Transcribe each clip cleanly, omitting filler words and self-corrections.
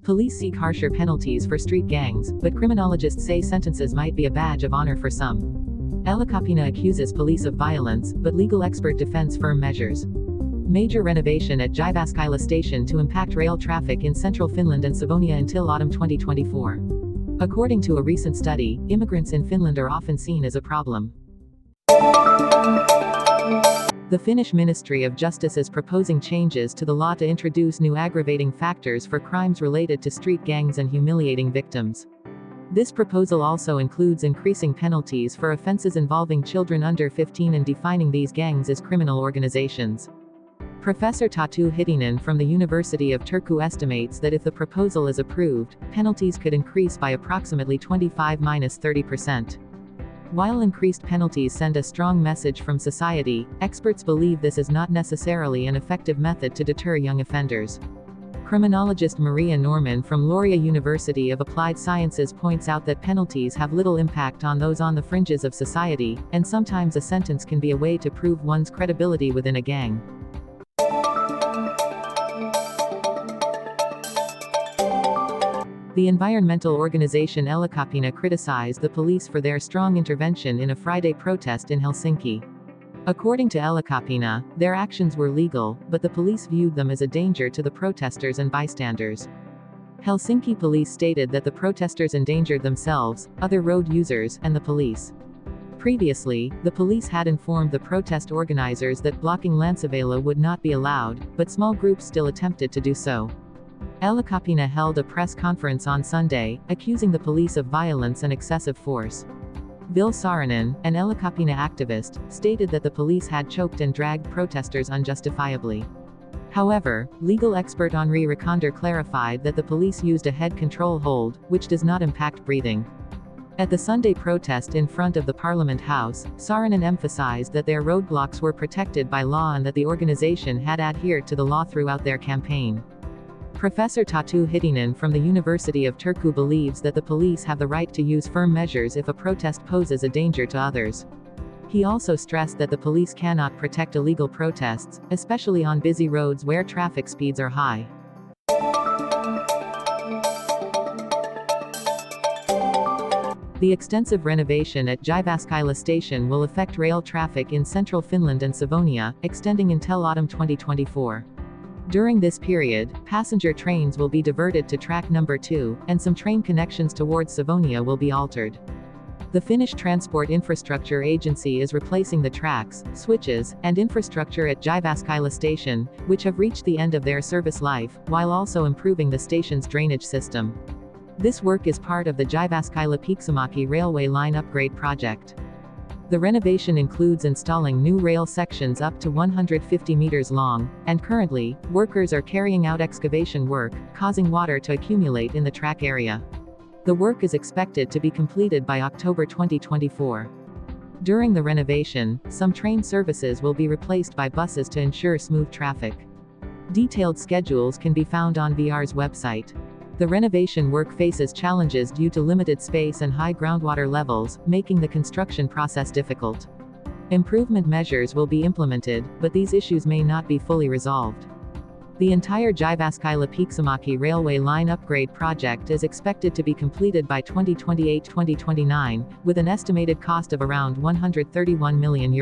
Police seek harsher penalties for street gangs, but criminologists say sentences might be a badge of honor for some. Elokapina accuses police of violence, but legal expert defends firm measures. Major renovation at Jyväskylä station to impact rail traffic in central Finland and Savonia until autumn 2024. According to a recent study, immigrants in Finland are often seen as a problem. The Finnish Ministry of Justice is proposing changes to the law to introduce new aggravating factors for crimes related to street gangs and humiliating victims. This proposal also includes increasing penalties for offenses involving children under 15 and defining these gangs as criminal organizations. Professor Tatu Hitinen from the University of Turku estimates that if the proposal is approved, penalties could increase by approximately 25–30%. While increased penalties send a strong message from society, experts believe this is not necessarily an effective method to deter young offenders. Criminologist Maria Norman from Laurea University of Applied Sciences points out that penalties have little impact on those on the fringes of society, and sometimes a sentence can be a way to prove one's credibility within a gang. The environmental organization Elokapina criticized the police for their strong intervention in a Friday protest in Helsinki. According to Elokapina, their actions were legal, but the police viewed them as a danger to the protesters and bystanders. Helsinki police stated that the protesters endangered themselves, other road users, and the police. Previously, the police had informed the protest organizers that blocking Lantsavela would not be allowed, but small groups still attempted to do so. Elokapina held a press conference on Sunday, accusing the police of violence and excessive force. Ville Saarinen, an Elokapina activist, stated that the police had choked and dragged protesters unjustifiably. However, legal expert Henri Riconder clarified that the police used a head control hold, which does not impact breathing. At the Sunday protest in front of the Parliament House, Saarinen emphasized that their roadblocks were protected by law and that the organization had adhered to the law throughout their campaign. Professor Tatu Hitinen from the University of Turku believes that the police have the right to use firm measures if a protest poses a danger to others. He also stressed that the police cannot protect illegal protests, especially on busy roads where traffic speeds are high. The extensive renovation at Jyväskylä station will affect rail traffic in central Finland and Savonia, extending until autumn 2024. During this period, passenger trains will be diverted to track number 2, and some train connections towards Savonia will be altered. The Finnish Transport Infrastructure Agency is replacing the tracks, switches, and infrastructure at Jyväskylä station, which have reached the end of their service life, while also improving the station's drainage system. This work is part of the Jyväskylä-Pieksämäki railway line upgrade project. The renovation includes installing new rail sections up to 150 meters long, and currently, workers are carrying out excavation work, causing water to accumulate in the track area. The work is expected to be completed by October 2024. During the renovation, some train services will be replaced by buses to ensure smooth traffic. Detailed schedules can be found on VR's website. The renovation work faces challenges due to limited space and high groundwater levels, making the construction process difficult. Improvement measures will be implemented, but these issues may not be fully resolved. The entire Jyväskylä-Pieksämäki railway line upgrade project is expected to be completed by 2028-2029, with an estimated cost of around €131 million.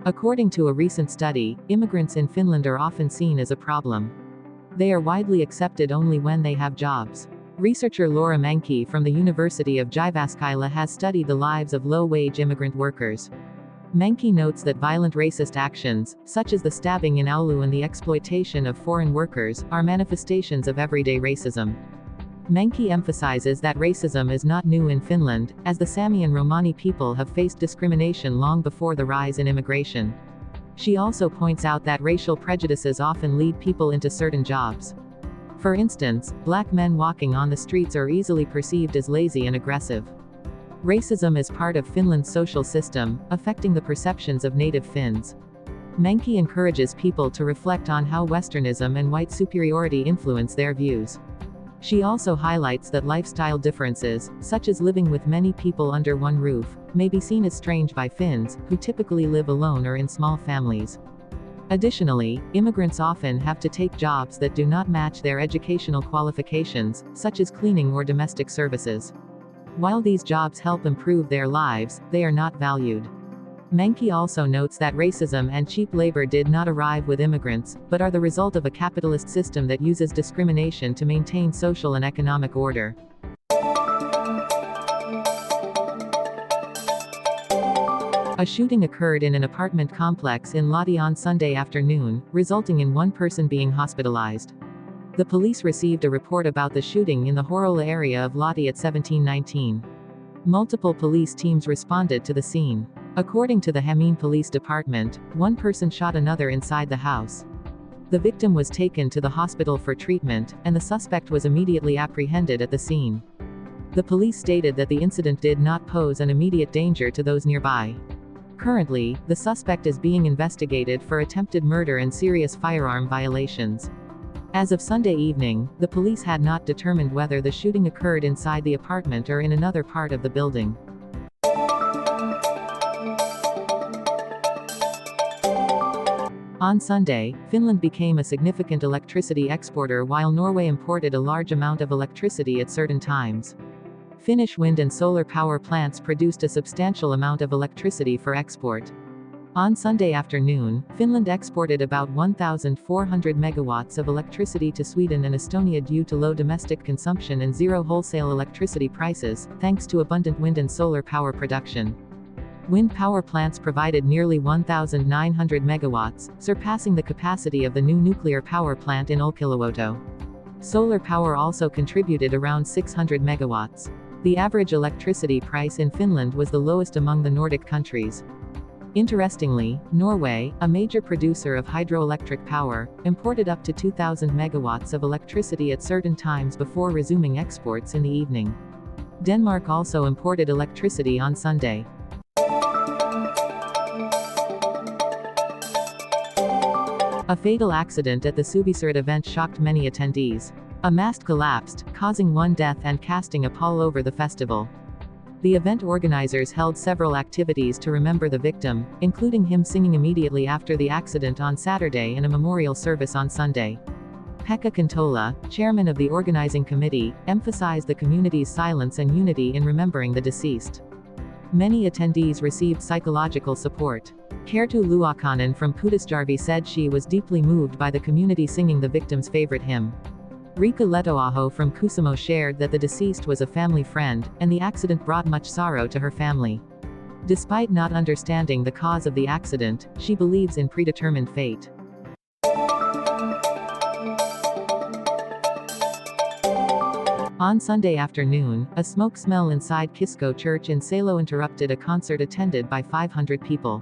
According to a recent study, immigrants in Finland are often seen as a problem. They are widely accepted only when they have jobs. Researcher Laura Mänkki from the University of Jyväskylä has studied the lives of low-wage immigrant workers. Mänkki notes that violent racist actions, such as the stabbing in Oulu and the exploitation of foreign workers, are manifestations of everyday racism. Mänkki emphasizes that racism is not new in Finland, as the Sami and Romani people have faced discrimination long before the rise in immigration. She also points out that racial prejudices often lead people into certain jobs. For instance, black men walking on the streets are easily perceived as lazy and aggressive. Racism is part of Finland's social system, affecting the perceptions of native Finns. Mänkki encourages people to reflect on how Westernism and white superiority influence their views. She also highlights that lifestyle differences, such as living with many people under one roof, may be seen as strange by Finns, who typically live alone or in small families. Additionally, immigrants often have to take jobs that do not match their educational qualifications, such as cleaning or domestic services. While these jobs help improve their lives, they are not valued. Menke also notes that racism and cheap labor did not arrive with immigrants, but are the result of a capitalist system that uses discrimination to maintain social and economic order. A shooting occurred in an apartment complex in Lahti on Sunday afternoon, resulting in one person being hospitalized. The police received a report about the shooting in the Horola area of Lahti at 1719. Multiple police teams responded to the scene. According to the Hämeen Police Department, one person shot another inside the house. The victim was taken to the hospital for treatment, and the suspect was immediately apprehended at the scene. The police stated that the incident did not pose an immediate danger to those nearby. Currently, the suspect is being investigated for attempted murder and serious firearm violations. As of Sunday evening, the police had not determined whether the shooting occurred inside the apartment or in another part of the building. On Sunday, Finland became a significant electricity exporter while Norway imported a large amount of electricity at certain times. Finnish wind and solar power plants produced a substantial amount of electricity for export. On Sunday afternoon, Finland exported about 1,400 megawatts of electricity to Sweden and Estonia due to low domestic consumption and zero wholesale electricity prices, thanks to abundant wind and solar power production. Wind power plants provided nearly 1,900 megawatts, surpassing the capacity of the new nuclear power plant in Olkiluoto. Solar power also contributed around 600 megawatts. The average electricity price in Finland was the lowest among the Nordic countries. Interestingly, Norway, a major producer of hydroelectric power, imported up to 2,000 megawatts of electricity at certain times before resuming exports in the evening. Denmark also imported electricity on Sunday. A fatal accident at the Suviseurat event shocked many attendees. A mast collapsed, causing one death and casting a pall over the festival. The event organizers held several activities to remember the victim, including him singing immediately after the accident on Saturday and a memorial service on Sunday. Pekka Kantola, chairman of the organizing committee, emphasized the community's silence and unity in remembering the deceased. Many attendees received psychological support. Kertu Luokanen from Pudasjärvi said she was deeply moved by the community singing the victim's favorite hymn. Rika Letoaho from Kuusamo shared that the deceased was a family friend, and the accident brought much sorrow to her family. Despite not understanding the cause of the accident, she believes in predetermined fate. On Sunday afternoon, a smoke smell inside Kisko church in Salo interrupted a concert attended by 500 people.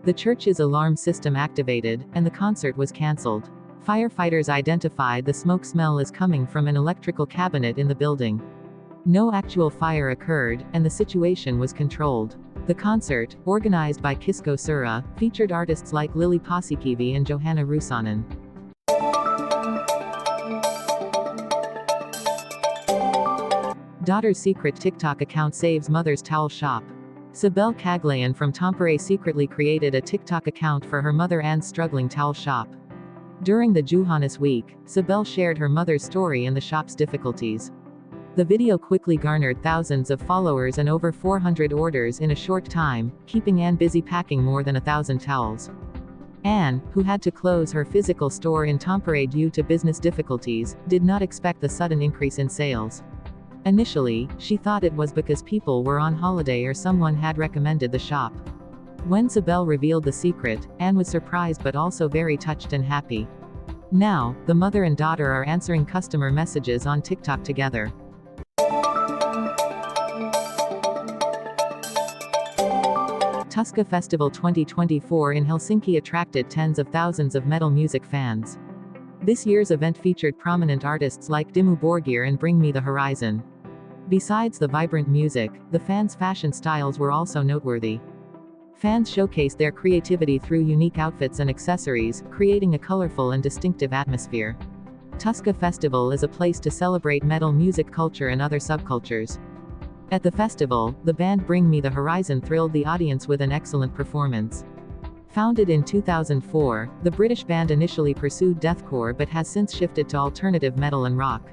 The church's alarm system activated, and the concert was cancelled. Firefighters identified the smoke smell as coming from an electrical cabinet in the building. No actual fire occurred, and the situation was controlled. The concert, organized by Kisko Sura, featured artists like Lili Paasikivi and Johanna Ruusanen. Daughter's secret TikTok account saves mother's towel shop. Sibel Caglayan from Tampere secretly created a TikTok account for her mother Anne's struggling towel shop. During the Juhannus week, Sibel shared her mother's story and the shop's difficulties. The video quickly garnered thousands of followers and over 400 orders in a short time, keeping Anne busy packing more than 1,000 towels. Anne, who had to close her physical store in Tampere due to business difficulties, did not expect the sudden increase in sales. Initially, she thought it was because people were on holiday or someone had recommended the shop. When Sibel revealed the secret, Anne was surprised but also very touched and happy. Now, the mother and daughter are answering customer messages on TikTok together. Tuska Festival 2024 in Helsinki attracted tens of thousands of metal music fans. This year's event featured prominent artists like Dimmu Borgir and Bring Me the Horizon. Besides the vibrant music, the fans' fashion styles were also noteworthy. Fans showcased their creativity through unique outfits and accessories, creating a colorful and distinctive atmosphere. Tuska Festival is a place to celebrate metal music culture and other subcultures. At the festival, the band Bring Me the Horizon thrilled the audience with an excellent performance. Founded in 2004, the British band initially pursued deathcore but has since shifted to alternative metal and rock.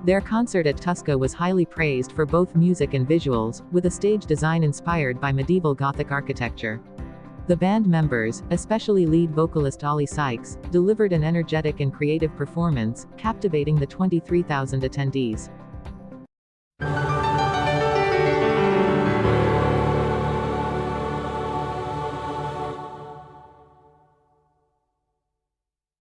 Their concert at Tuska was highly praised for both music and visuals, with a stage design inspired by medieval Gothic architecture. The band members, especially lead vocalist Ollie Sykes, delivered an energetic and creative performance, captivating the 23,000 attendees.